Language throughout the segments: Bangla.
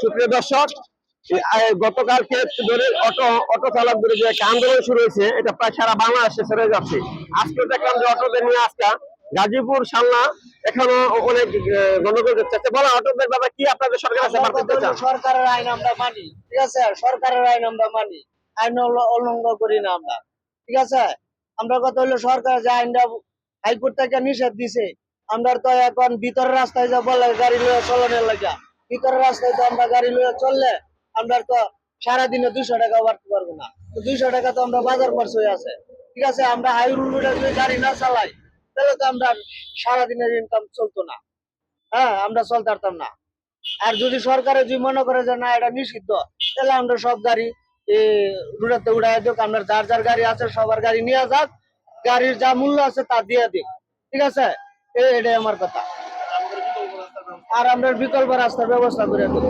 সুপ্রিয় দর্শক, গতকালকে ধরে অটো চালকদের যে একটা আন্দোলন শুরু হয়েছে, এটা প্রায় সারা বাংলাদেশে ছড়িয়ে যাচ্ছে। আজকে দেখলাম যে অটোদের নিয়ে আজকে গাজীপুর সালনা এখনো অনেক গন্ডগোল করছে। বলা অটোদের ব্যাপারে কি আপনাদের সরকার আছে? সরকারের আইন আমরা মানি, ঠিক আছে? সরকারের আইন আমরা মানি, আইন উল্লঙ্ঘন করি না আমরা, ঠিক আছে? আমরা কথা হলো সরকার যে আইনটা হাইকোর্ট থেকে নিষেধ দিছে, আমরা তো এখন ভিতরের রাস্তায় যা বলে গাড়ি লইয়া চলানোর লাগা, ভিতরের রাস্তায় তো আমরা গাড়ি লইয়া চললে আমরা তো সারাদিনে 200 টাকা বাড়তে পারবো না। 200 টাকা তো আমরা বাজার খরচ হয়ে আছে, ঠিক আছে? আমরা হাই রুটে যদি গাড়ি না চালাই তাহলে তো আমরা সারাদিনের ইনকাম চলতো না, হ্যাঁ, আমরা চলতে পারতাম না। আর যদি সরকারে যদি মনে করে যে না এটা নিষিদ্ধ, তাহলে আমরা সব গাড়ি রুটাতে উড়াই দিক, আমরা যার যার গাড়ি আছে সবার গাড়ি নিয়ে যাক, গাড়ির যা মূল্য আছে তা দিয়ে দিক, ঠিক আছে? এটাই আমার কথা। আর আমরা বিকল্প রাস্তার ব্যবস্থা করে দেব।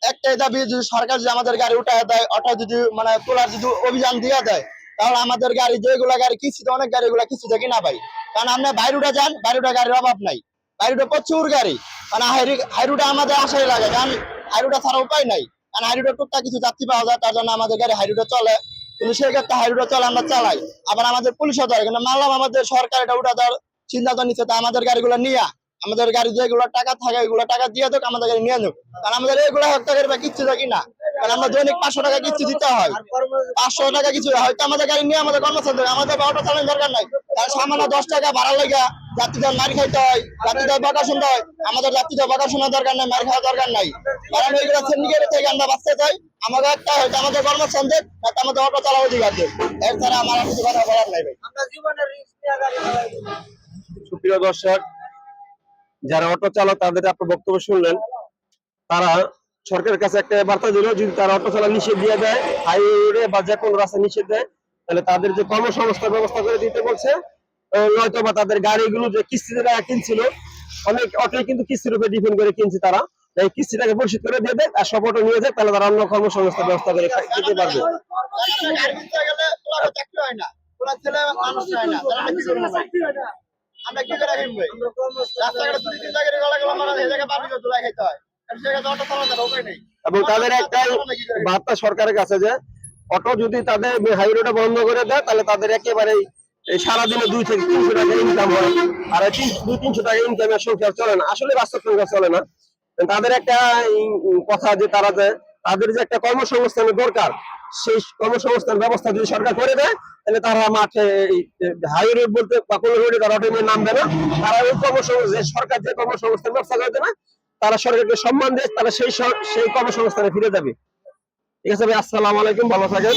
একটাই দাবি, যদি সরকার যদি আমাদের গাড়ি উঠায় দেয়, অটো যদি মানে তোলার যদি অভিযান দিয়ে দেয়, তাহলে আমাদের গাড়ি যেগুলা গাড়ি কিস্তিতে, অনেক গাড়িগুলা কিস্তিতে কিনা পাই। কারণ আমরা বাইরুটা যান, বাইরুটা গাড়ির অভাব নাই, বাইরুটা প্রচুর গাড়ি, মানে হাইরুটা আমাদের আশাই লাগে, কারণ হাইরুটা ছাড়া উপায় নাই। কারণ হাইরুটা টুকটাক কিছু যাত্রী পাওয়া যায়, তার জন্য আমাদের গাড়ি হাইরুটা চলে। কিন্তু সেক্ষেত্রে হাইরুটা চলে আমরা চালাই, আবার আমাদের পুলিশও ধরে। কিন্তু মানলাম আমাদের সরকার এটা উঠা দেওয়ার চিন্তা নিচ্ছে, তা আমাদের গাড়িগুলো নিয়ে, আমাদের গাড়ি যেগুলো টাকা থাকে এগুলো টাকা দিয়ে দেখ, আমাদের গাড়ি নিয়ে যাক। কারণ আমাদের এগুলো হত্যা কিচ্ছু থাকি না, কারণ আমরা দৈনিক 500 টাকা কিস্তি দিতে হয়, 500 টাকা কিছু হয়তো আমাদের গাড়ি নিয়ে আমাদের কর্মচারী, আমাদের অটো চালানোর দরকার নাই। কারণ সামান্য 10 টাকা ভাড়া লেগে যাত্রীদের মার খাইতে হয়, যাত্রীদের বকা শুনতে হয়। আমাদের যাত্রীদের বকা শোনার দরকার নাই, মার খাওয়ার দরকার নাই। কারণ ওইগুলো সিন্ডিকেট থেকে আমরা বাঁচতে চাই। আমাদের একটা হয়তো আমাদের কর্মচারীদের, আমাদের অটো চালানো অধিকার দেয়। এর ছাড়া আমার কিছু কথা বলার নাই ভাই। আমরা জীবনের রিস্ক নিয়ে গাড়ি চালাই। সুপ্রিয় দর্শক, যারা অটো চালক তাদের আপনার বক্তব্য শুনলেন, তারা সরকারের কাছে একটা বার্তা দিল, যদি তারা অটো চালা নিষেধ দিয়ে দেয়, হাইওয়ে বা যে কোনো রাস্তা নিষেধ দেয়, তাহলে তাদের যে কর্মসংস্থান ব্যবস্থা করে দিতে বলছে। নয়তো বা তাদের গাড়িগুলো যে কিস্তিতে টাকা কিনছিল, অনেক অটোই কিন্তু কিস্তির উপরে ডিপেন্ড করে কিনছে, তারা এই কিস্তিটাকে পরিশোধ করে দিয়ে দেয় আর সব অটো নিয়ে যায়, তাহলে তারা অন্য কর্মসংস্থান ব্যবস্থা করে দিতে পারবে। আমরা কি করে রাখবো ভাই? রাস্তাঘাটে দুই তিন জায়গায় গলা গলা মারা এই জায়গায় পাবলিক তো লাগাইতে হয়, কারণ সেটা অটো চালানোর উপায় নেই। এবং তাদের একটাই বার্তা সরকারের কাছে যে অটো যদি তাদের হাইওয়েটা বন্ধ করে দেয়, তাহলে তাদের একেবারে সারাদিনে 2 থেকে 300 টাকা ইনকাম হয়। আর 200-300 টাকা ইনকামের সংখ্যা চলে না, আসলে বাস্তব সংখ্যা চলে না। তাদের একটা কথা যে তারা যে তাদের যে একটা কর্মসংস্থানের দরকার, সেই কর্মসংস্থান ব্যবস্থা যদি সরকার করে দেয়, তাহলে তারা মাঠে হাই রোড বলতে বা কোনো রোডে তারা অটো নিয়ে নামবে না। তারা ওই কর্মসংস্থান, সরকার যে কর্মসংস্থান ব্যবস্থা করে দেয় না, তারা সরকারকে সম্মান দিয়ে তারা সেই কর্মসংস্থানে ফিরে যাবে। ঠিক আছে ভাই, আসসালামু আলাইকুম, ভালো থাকেন।